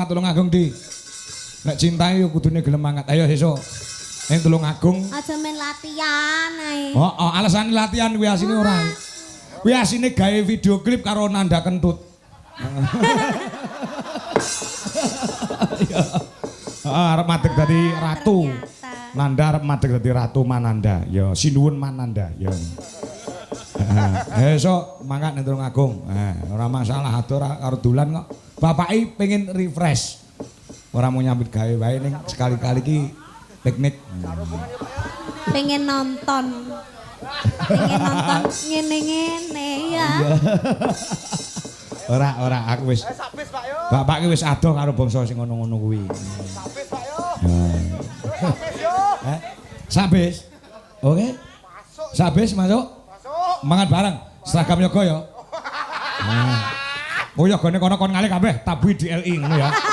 Tulungagung di. Nek cintai yo kudune gelem mangkat. Ayo sesuk. Ning Tulungagung. Aja men latihan ae. Oh, alasan latihan kuwi asine ora. Kuwi asine gawe video klip karo Nanda Kentut. Arep madeg dadi ratu. Nanda arep madeg dadi ratu Mananda. Ya sinuwun Mananda ya. Esuk mangkat ning Tulungagung. Ora masalah ado karo dolan kok. Bapake pengen refresh. Ora mau nyambut gawe wae ning sekali-kali iki piknik. Pengen nonton. Pengen nonton ngene-ngene ya. Ora aku wis. Bapak ki wis adoh karo bangsa sing ngono-ngono kuwi. Sabis Pak yo. Sabis yo. Sabis. Oke. Sabis masuk. Mangan bareng. Seragam yoga ya. Oh yogane kono kon ngalih kabeh tabuhi di LI ngono ya.